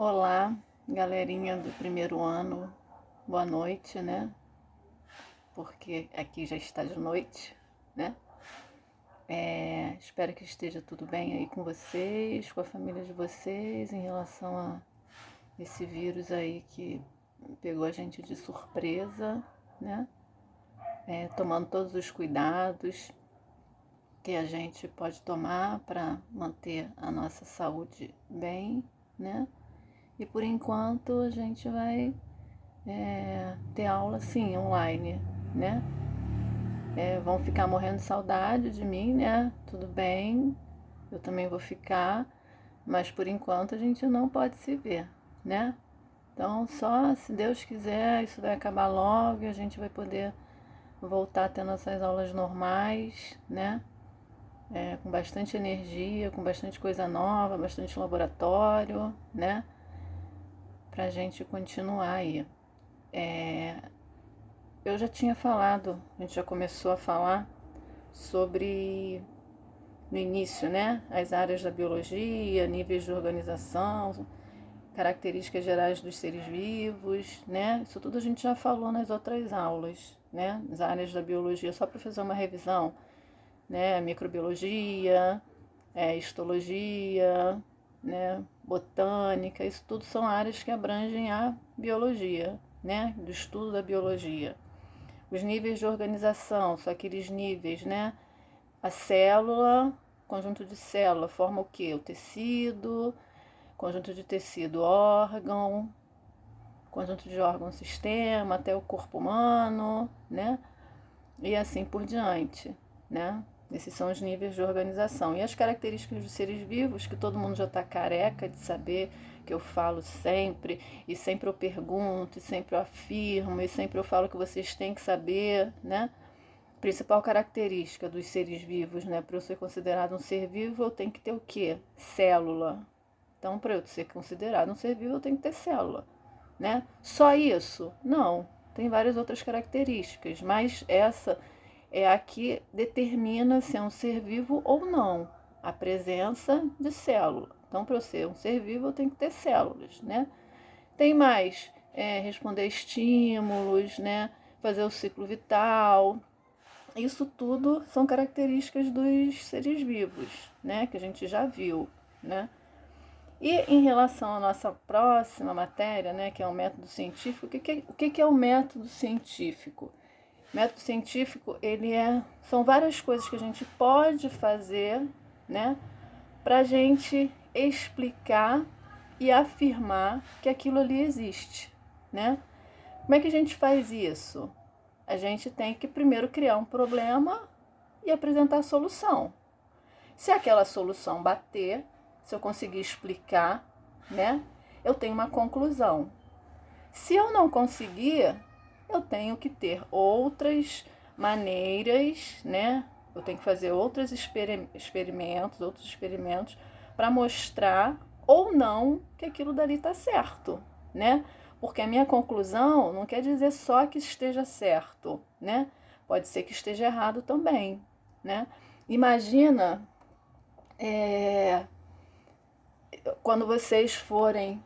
Olá, galerinha do primeiro ano, boa noite, né? Porque aqui já está de noite, né? Espero que esteja tudo bem aí com vocês, com a família de vocês, em relação a esse vírus aí que pegou a gente de surpresa, né? Tomando todos os cuidados que a gente pode tomar para manter a nossa saúde bem, né? E por enquanto a gente vai ter aula sim, online, né? Vão ficar morrendo de saudade de mim, né? Tudo bem, eu também vou ficar, mas por enquanto a gente não pode se ver, né? Então, só se Deus quiser, isso vai acabar logo e a gente vai poder voltar a ter nossas aulas normais, né? Com bastante energia, com bastante coisa nova, bastante laboratório, né? Pra gente continuar aí. Eu já tinha falado, a gente já começou a falar sobre, no início, né, as áreas da biologia, níveis de organização, características gerais dos seres vivos, né? Isso tudo a gente já falou nas outras aulas, né? As áreas da biologia, só para fazer uma revisão, né? Microbiologia, histologia, né? Botânica, isso tudo são áreas que abrangem a biologia, né? Do estudo da biologia. Os níveis de organização são aqueles níveis, né? A célula, conjunto de célula, forma o quê? O tecido, conjunto de tecido, órgão, conjunto de órgão, sistema, até o corpo humano, né? E assim por diante, né? Esses são os níveis de organização. E as características dos seres vivos, que todo mundo já está careca de saber, que eu falo sempre, e sempre eu pergunto, e sempre eu afirmo, e sempre eu falo que vocês têm que saber, né? Principal característica dos seres vivos, né? Para eu ser considerado um ser vivo, eu tenho que ter o quê? Célula. Então, para eu ser considerado um ser vivo, eu tenho que ter célula, né? Só isso? Não. Tem várias outras características, mas essa é a que determina se é um ser vivo ou não, a presença de célula. Então, para eu ser um ser vivo, eu tenho que ter células, né? Tem mais, responder estímulos, né? Fazer o ciclo vital. Isso tudo são características dos seres vivos, né? Que a gente já viu, né? E em relação à nossa próxima matéria, né, que é o método científico, o que é o método científico? O método científico, são várias coisas que a gente pode fazer, né, para a gente explicar e afirmar que aquilo ali existe, né? Como é que a gente faz isso? A gente tem que primeiro criar um problema e apresentar a solução. Se aquela solução bater, se eu conseguir explicar, né, eu tenho uma conclusão. Se eu não conseguir, eu tenho que ter outras maneiras, né? Eu tenho que fazer outros experimentos para mostrar ou não que aquilo dali está certo, né? Porque a minha conclusão não quer dizer só que esteja certo, né? Pode ser que esteja errado também, né? Imagina quando vocês forem,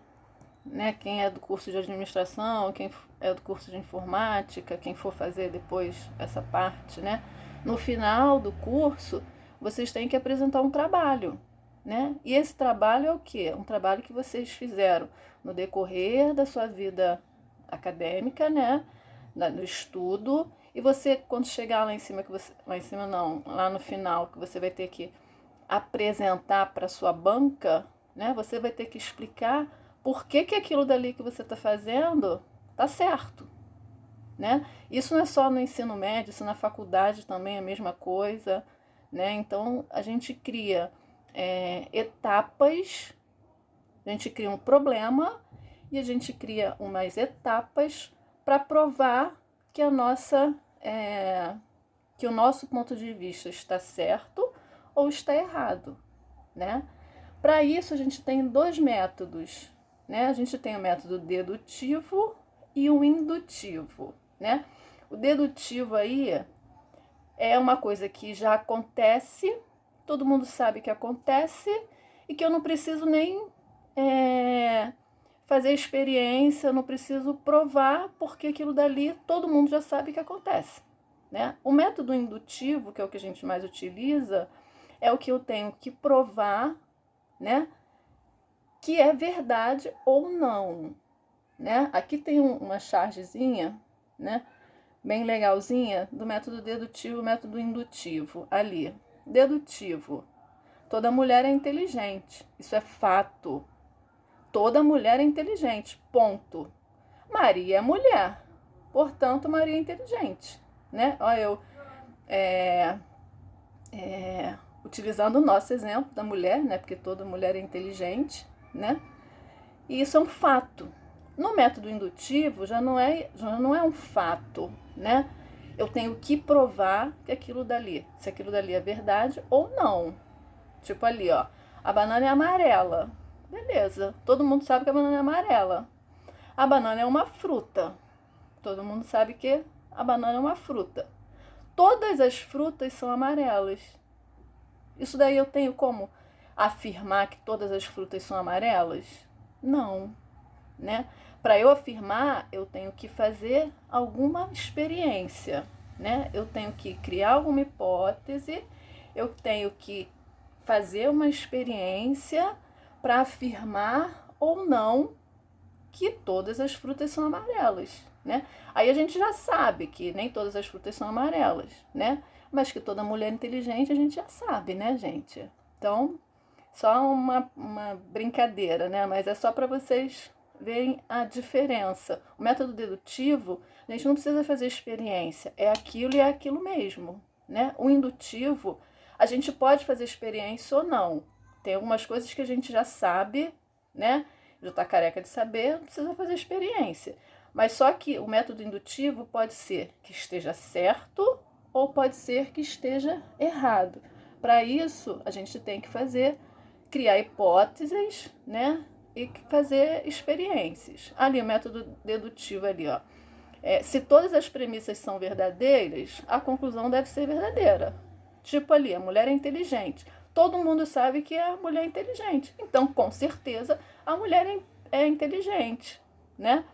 né, quem é do curso de administração, quem é do curso de informática, quem for fazer depois essa parte, né, no final do curso, vocês têm que apresentar um trabalho, né? E esse trabalho é o quê? Um trabalho que vocês fizeram no decorrer da sua vida acadêmica, né, no estudo, e você quando chegar lá em cima lá em cima não, lá no final que você vai ter que apresentar para sua banca, né? Você vai ter que explicar por que aquilo dali que você está fazendo está certo, né? Isso não é só no ensino médio, isso na faculdade também é a mesma coisa, né? Então a gente cria etapas, a gente cria um problema e a gente cria umas etapas para provar que que o nosso ponto de vista está certo ou está errado, né? Para isso a gente tem dois métodos, né? A gente tem o método dedutivo e o indutivo, né? O dedutivo aí é uma coisa que já acontece, todo mundo sabe que acontece e que eu não preciso nem fazer experiência, não preciso provar, porque aquilo dali todo mundo já sabe que acontece, né? O método indutivo, que é o que a gente mais utiliza, é o que eu tenho que provar, né, que é verdade ou não, né? Aqui tem uma chargezinha, né, bem legalzinha, do método dedutivo e método indutivo, ali. Dedutivo. Toda mulher é inteligente, isso é fato. Toda mulher é inteligente, ponto. Maria é mulher, portanto, Maria é inteligente, né? Olha, eu utilizando o nosso exemplo da mulher, né? Porque toda mulher é inteligente, né? E isso é um fato. No método indutivo já não é um fato, né? Eu tenho que provar que aquilo dali, se aquilo dali é verdade ou não. Tipo ali, ó, a banana é amarela. Beleza, todo mundo sabe que a banana é amarela. A banana é uma fruta. Todo mundo sabe que a banana é uma fruta. Todas as frutas são amarelas. Isso daí eu tenho como afirmar que todas as frutas são amarelas? Não, né? Para eu afirmar, eu tenho que fazer alguma experiência, né? Eu tenho que criar alguma hipótese, eu tenho que fazer uma experiência para afirmar ou não que todas as frutas são amarelas, né? Aí a gente já sabe que nem todas as frutas são amarelas, né? Mas que toda mulher inteligente a gente já sabe, né, gente? Então, só uma brincadeira, né? Mas é só para vocês verem a diferença. O método dedutivo, a gente não precisa fazer experiência, é aquilo e é aquilo mesmo, né? O indutivo, a gente pode fazer experiência ou não. Tem algumas coisas que a gente já sabe, né? Já está careca de saber, não precisa fazer experiência. Mas só que o método indutivo pode ser que esteja certo ou pode ser que esteja errado. Para isso, a gente tem que criar hipóteses, né? E fazer experiências. Ali, o método dedutivo ali, ó. Se todas as premissas são verdadeiras, a conclusão deve ser verdadeira. Tipo ali, a mulher é inteligente. Todo mundo sabe que a mulher é inteligente. Então, com certeza, a mulher é inteligente, né?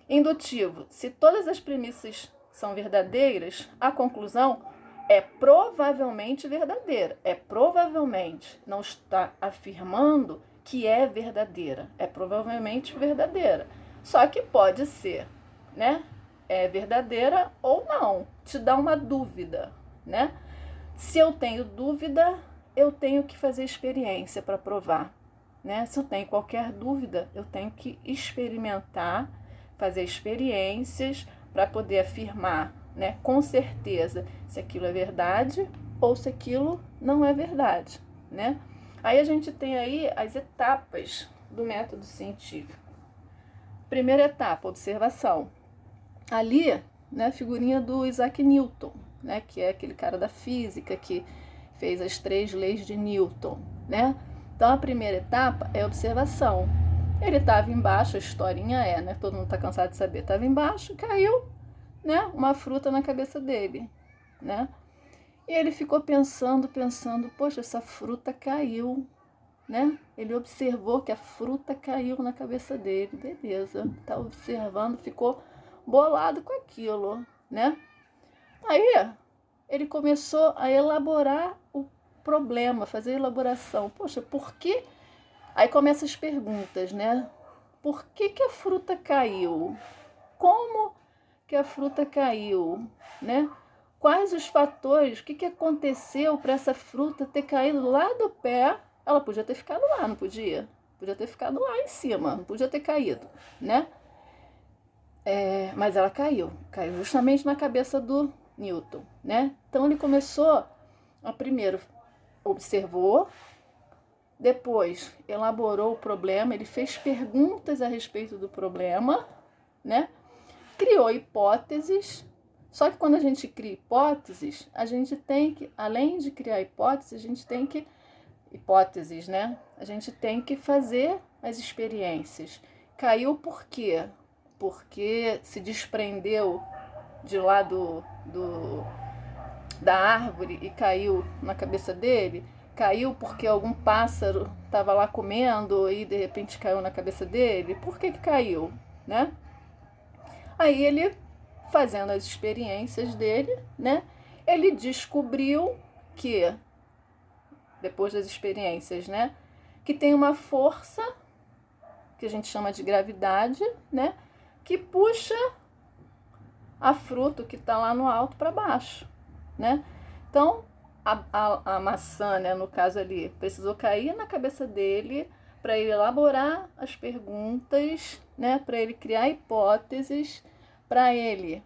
Indutivo. Se todas as premissas são verdadeiras, a conclusão é provavelmente verdadeira. É provavelmente. Não está afirmando que é verdadeira. É provavelmente verdadeira. Só que pode ser, né? É verdadeira ou não. Te dá uma dúvida, né? Se eu tenho dúvida, eu tenho que fazer experiência para provar, né? Se eu tenho qualquer dúvida, eu tenho que experimentar, fazer experiências para poder afirmar, né, com certeza se aquilo é verdade ou se aquilo não é verdade, né? Aí a gente tem aí as etapas do método científico. Primeira etapa, observação. Ali, né, figurinha do Isaac Newton, né, que é aquele cara da física que fez as 3 leis de Newton, né? Então a primeira etapa é observação. Ele estava embaixo, a historinha né? Todo mundo está cansado de saber. Estava embaixo, caiu, né, uma fruta na cabeça dele, né? E ele ficou pensando, poxa, essa fruta caiu, né? Ele observou que a fruta caiu na cabeça dele, beleza? Tá observando, ficou bolado com aquilo, né? Aí ele começou a elaborar o problema, fazer a elaboração. Poxa, por que? Aí começam as perguntas, né? Por que a fruta caiu? Como que a fruta caiu, né? Quais os fatores? O que aconteceu para essa fruta ter caído lá do pé? Ela podia ter ficado lá, não podia? Podia ter ficado lá em cima, não podia ter caído, né? Mas ela caiu justamente na cabeça do Newton, né? Então ele começou a primeiro observou, depois elaborou o problema, ele fez perguntas a respeito do problema, né? Criou hipóteses. Só que quando a gente cria hipóteses, a gente tem que, além de criar hipóteses, a gente tem que né? A gente tem que fazer as experiências. Caiu por quê? Porque se desprendeu de lá da árvore e caiu na cabeça dele? Caiu porque algum pássaro estava lá comendo e de repente caiu na cabeça dele? Por que caiu, né? Aí ele, fazendo as experiências dele, né? Ele descobriu que, depois das experiências, né? Que tem uma força, que a gente chama de gravidade, né? Que puxa a fruta que está lá no alto para baixo, né? Então, a maçã, né, no caso ali, precisou cair na cabeça dele para ele elaborar as perguntas, né, para ele criar hipóteses, para ele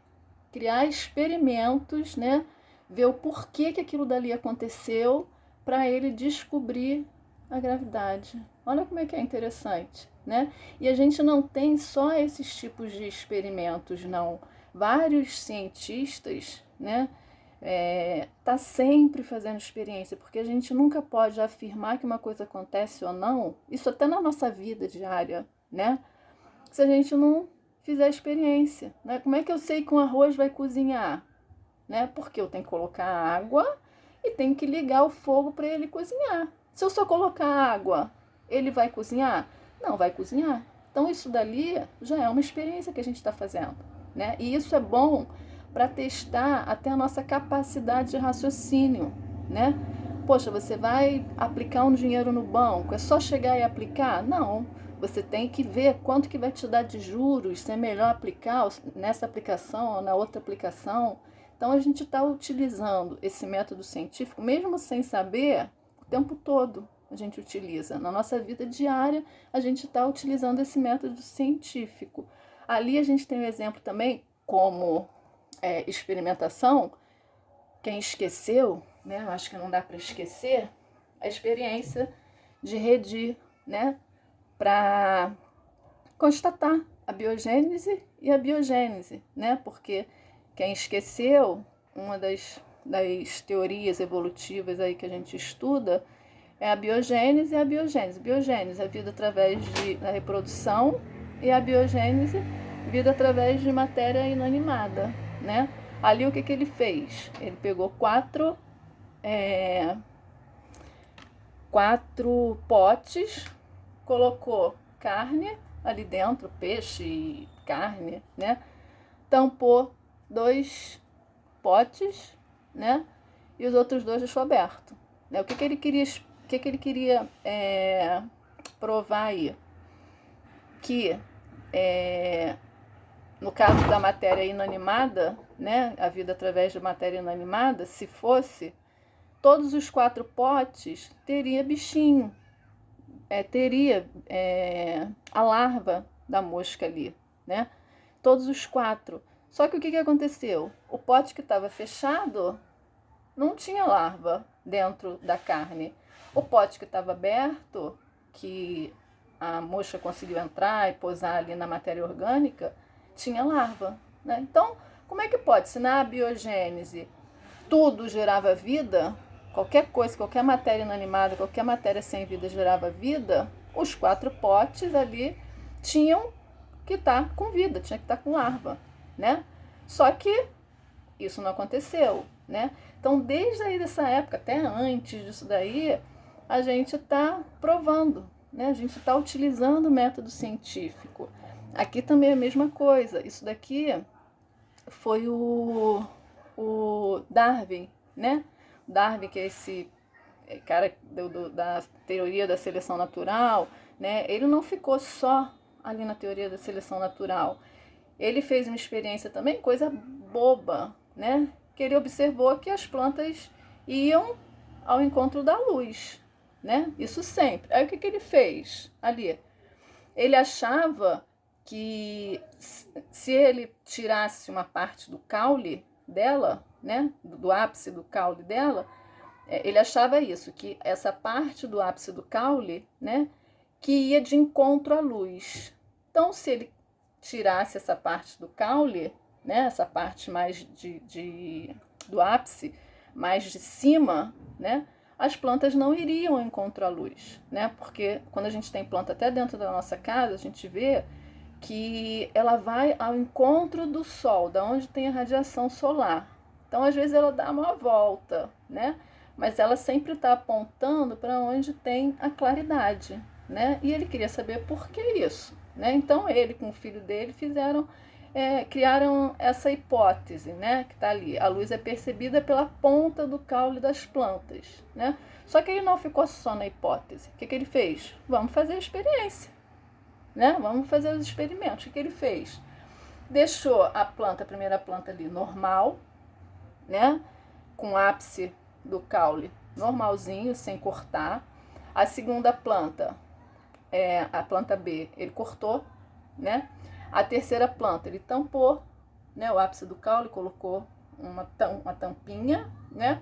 criar experimentos, né, ver o porquê que aquilo dali aconteceu, para ele descobrir a gravidade. Olha como é que é interessante, né? E a gente não tem só esses tipos de experimentos, não. Vários cientistas, né, tá sempre fazendo experiência, porque a gente nunca pode afirmar que uma coisa acontece ou não, isso até na nossa vida diária, né? Se a gente não fizer experiência, né? Como é que eu sei que um arroz vai cozinhar, né? Porque eu tenho que colocar água e tenho que ligar o fogo para ele cozinhar. Se eu só colocar água, ele vai cozinhar? Não vai cozinhar. Então isso dali já é uma experiência que a gente está fazendo, né? E isso é bom para testar até a nossa capacidade de raciocínio, né? Poxa, você vai aplicar um dinheiro no banco, é só chegar e aplicar? Não. Você tem que ver quanto que vai te dar de juros, se é melhor aplicar nessa aplicação ou na outra aplicação. Então a gente está utilizando esse método científico, mesmo sem saber, o tempo todo a gente utiliza. Na nossa vida diária, a gente está utilizando esse método científico. Ali a gente tem um exemplo também, como experimentação. Quem esqueceu, né? Eu acho que não dá para esquecer a experiência de Redi, né? Para constatar a biogênese e a biogênese, né? Porque quem esqueceu, uma das teorias evolutivas aí que a gente estuda é a biogênese e a biogênese. Biogênese, a vida através da reprodução, e a biogênese, vida através de matéria inanimada, né? Ali o que ele fez? Ele pegou quatro potes, colocou carne ali dentro, peixe, carne, né? Tampou 2 potes, né? E os outros 2 deixou aberto. Né? O que ele queria provar aí? Que no caso da matéria inanimada, né? A vida através de matéria inanimada, se fosse, todos os 4 potes teria bichinho, teria a larva da mosca ali, né? Todos os 4. Só que o que aconteceu? O pote que estava fechado não tinha larva dentro da carne. O pote que estava aberto, que a mosca conseguiu entrar e pousar ali na matéria orgânica, tinha larva, né? Então, como é que pode? Se na biogênese tudo gerava vida, qualquer coisa, qualquer matéria inanimada, qualquer matéria sem vida gerava vida, os 4 potes ali tinham que estar com vida, tinha que estar com larva, né? Só que isso não aconteceu, né? Então, desde aí dessa época, até antes disso daí, a gente está provando, né? A gente está utilizando o método científico. Aqui também é a mesma coisa. Isso daqui foi o Darwin, né? Darwin, que é esse cara da teoria da seleção natural, né? Ele não ficou só ali na teoria da seleção natural. Ele fez uma experiência também, coisa boba, né? Que ele observou que as plantas iam ao encontro da luz, né? Isso sempre. Aí o que ele fez ali? Ele achava que se ele tirasse uma parte do caule dela, né? Do ápice do caule dela, ele achava isso, que essa parte do ápice do caule, né? Que ia de encontro à luz. Então, se ele tirasse essa parte do caule, né, essa parte mais do ápice, mais de cima, né, as plantas não iriam ao encontro à luz, né, porque quando a gente tem planta até dentro da nossa casa, a gente vê que ela vai ao encontro do sol, da onde tem a radiação solar. Então, às vezes, ela dá uma volta, né, mas ela sempre está apontando para onde tem a claridade, né? E ele queria saber por que isso, né? Então ele com o filho dele criaram essa hipótese, né? Que está ali. A luz é percebida pela ponta do caule das plantas, né? Só que ele não ficou só na hipótese. O que ele fez? Vamos fazer a experiência, né? Vamos fazer os experimentos. O que ele fez? Deixou a primeira planta ali normal, né? Com o ápice do caule normalzinho, sem cortar. A segunda planta, a planta B, ele cortou, né? A terceira planta, ele tampou, né? O ápice do caule, colocou uma tampinha, né?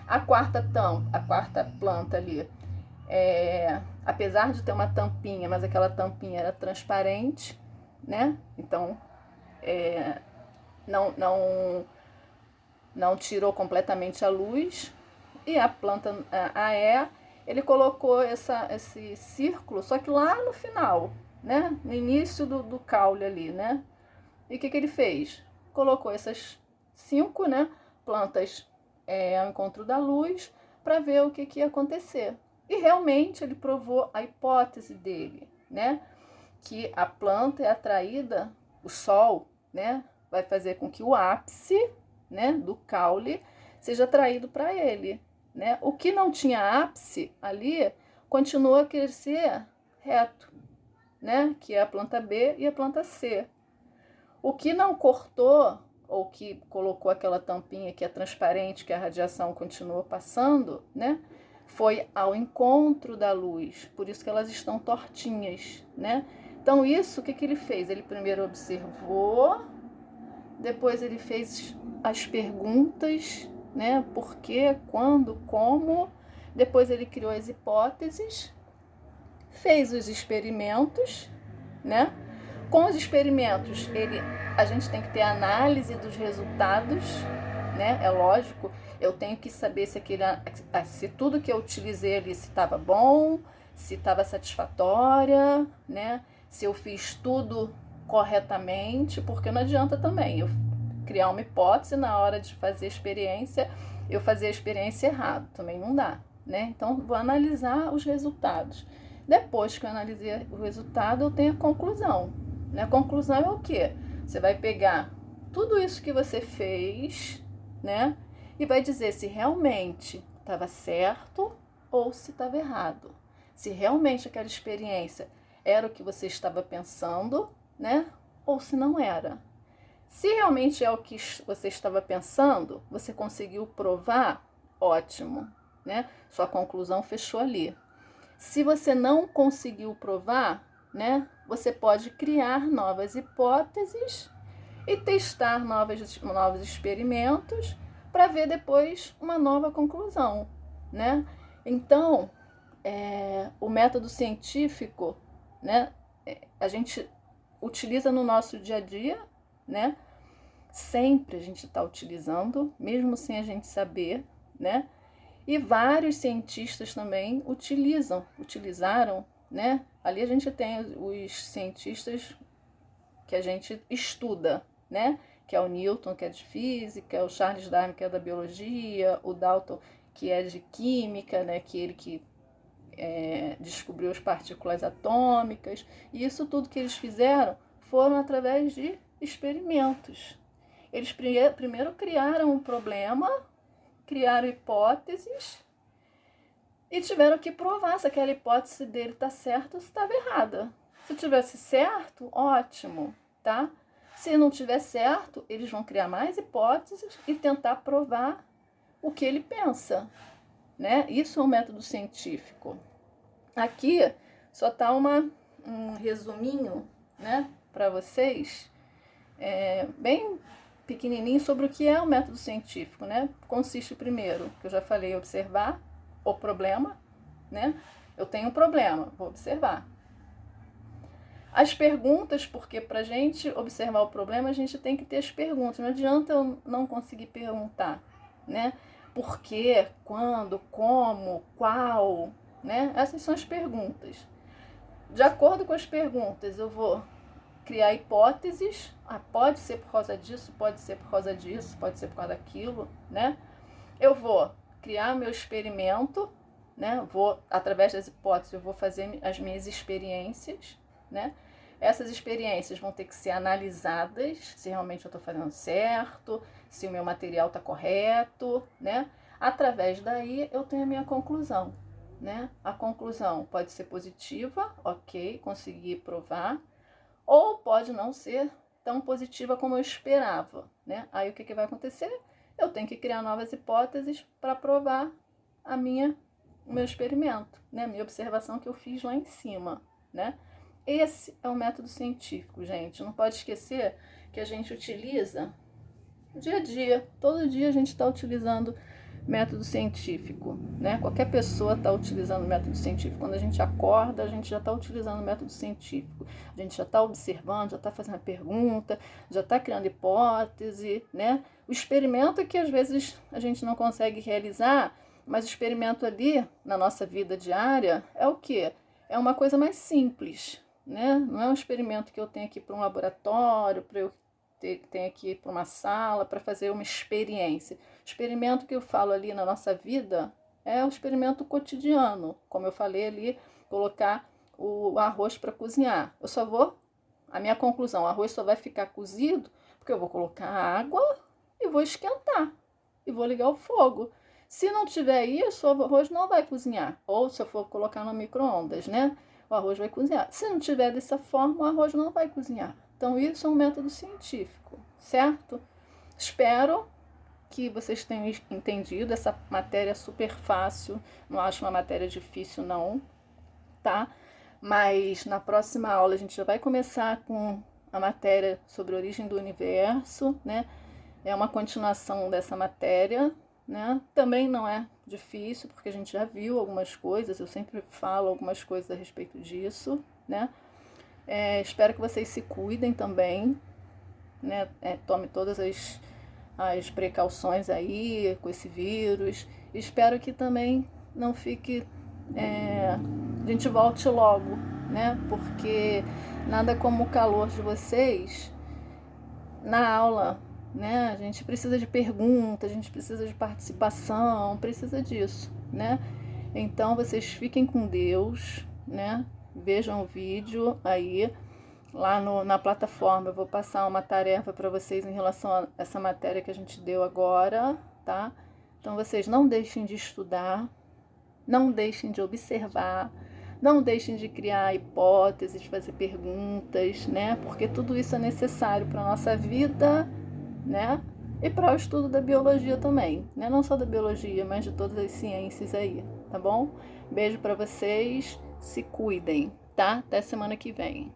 A quarta planta ali, apesar de ter uma tampinha, mas aquela tampinha era transparente, né? Então, não tirou completamente a luz. E a planta A, ele colocou esse círculo, só que lá no final, né? No início do caule ali, né? E o que ele fez? Colocou essas 5, né, plantas ao encontro da luz para ver o que ia acontecer. E realmente ele provou a hipótese dele, né? Que a planta é atraída, o sol, né? Vai fazer com que o ápice, né, do caule seja atraído para ele, né? O que não tinha ápice ali continua a crescer reto, né? Que é a planta B e a planta C. O que não cortou ou que colocou aquela tampinha que é transparente, que a radiação continua passando, né? Foi ao encontro da luz, por isso que elas estão tortinhas, né? Então isso, o que ele fez? Ele primeiro observou, depois ele fez as perguntas, né? Por quê, quando, como. Depois ele criou as hipóteses, fez os experimentos, né? Com os experimentos, a gente tem que ter análise dos resultados, né? É lógico, eu tenho que saber se tudo que eu utilizei ali estava bom, se estava satisfatória, né? Se eu fiz tudo corretamente, porque não adianta também eu criar uma hipótese na hora de fazer a experiência, eu fazer a experiência errado, também não dá, né? Então, vou analisar os resultados. Depois que eu analisei o resultado, eu tenho a conclusão. A conclusão é o quê? Você vai pegar tudo isso que você fez, né? E vai dizer se realmente estava certo ou se estava errado. Se realmente aquela experiência era o que você estava pensando, né? Ou se não era. Se realmente é o que você estava pensando, você conseguiu provar, ótimo, né? Sua conclusão fechou ali. Se você não conseguiu provar, né? Você pode criar novas hipóteses e testar novos experimentos para ver depois uma nova conclusão, né? Então, o método científico, né? A gente utiliza no nosso dia a dia, né? Sempre a gente está utilizando, mesmo sem a gente saber, né? E vários cientistas também utilizaram, né? Ali a gente tem os cientistas que a gente estuda, né? Que é o Newton, que é de física, o Charles Darwin, que é da biologia, o Dalton, que é de química, né? Que ele que descobriu as partículas atômicas. E isso tudo que eles fizeram foram através de experimentos. Eles primeiro criaram um problema, criaram hipóteses e tiveram que provar se aquela hipótese dele está certa ou se estava errada. Se tivesse certo, ótimo, tá? Se não tiver certo, eles vão criar mais hipóteses e tentar provar o que ele pensa, né? Isso é um método científico. Aqui só tá um resuminho, né, para vocês, bem pequenininho sobre o que é o método científico, né? Consiste primeiro, que eu já falei, observar o problema, né? Eu tenho um problema, vou observar. As perguntas, porque para a gente observar o problema, a gente tem que ter as perguntas. Não adianta eu não conseguir perguntar, né? Por quê, quando, como, qual, né? Essas são as perguntas. De acordo com as perguntas, eu vou criar hipóteses. Pode ser por causa disso, pode ser por causa disso, pode ser por causa daquilo, né? Eu vou criar meu experimento, né? Através das hipóteses, eu vou fazer as minhas experiências, né? Essas experiências vão ter que ser analisadas, se realmente eu estou fazendo certo, se o meu material está correto, né? Através daí eu tenho a minha conclusão, né? A conclusão pode ser positiva, ok, consegui provar, ou pode não ser tão positiva como eu esperava, né? Aí o que vai acontecer? Eu tenho que criar novas hipóteses para provar o meu experimento, né? A minha observação que eu fiz lá em cima, né? Esse é o método científico, gente. Não pode esquecer que a gente utiliza dia a dia. Todo dia a gente está utilizando método científico, né? Qualquer pessoa está utilizando método científico. Quando a gente acorda, a gente já está utilizando método científico. A gente já está observando, já está fazendo pergunta, já está criando hipótese, né? O experimento é que às vezes a gente não consegue realizar, mas o experimento ali, na nossa vida diária, é o quê? É uma coisa mais simples, né? Não é um experimento que eu tenho que ir para um laboratório, para eu tenho que ir para uma sala para fazer uma experiência. O experimento que eu falo ali na nossa vida é o experimento cotidiano. Como eu falei ali, colocar o arroz para cozinhar. A minha conclusão, o arroz só vai ficar cozido porque eu vou colocar água e vou esquentar. E vou ligar o fogo. Se não tiver isso, o arroz não vai cozinhar. Ou se eu for colocar no micro-ondas, né? O arroz vai cozinhar. Se não tiver dessa forma, o arroz não vai cozinhar. Então, isso é um método científico, certo? Espero que vocês tenham entendido. Essa matéria é super fácil, não acho uma matéria difícil, não, tá? Mas na próxima aula a gente já vai começar com a matéria sobre a origem do universo, né? É uma continuação dessa matéria, né? Também não é difícil, porque a gente já viu algumas coisas, eu sempre falo algumas coisas a respeito disso, né? Espero que vocês se cuidem também, né? Tome todas as precauções aí com esse vírus. Espero que também não fique... a gente volte logo, né? Porque nada como o calor de vocês na aula, né? A gente precisa de perguntas, a gente precisa de participação, precisa disso, né? Então vocês fiquem com Deus, né? Vejam o vídeo aí lá na plataforma. Eu vou passar uma tarefa para vocês em relação a essa matéria que a gente deu agora, tá? Então vocês não deixem de estudar, não deixem de observar, não deixem de criar hipóteses, fazer perguntas, né? Porque tudo isso é necessário para a nossa vida, né? E para o estudo da biologia também, né? Não só da biologia, mas de todas as ciências aí, tá bom? Beijo para vocês, se cuidem, tá? Até semana que vem.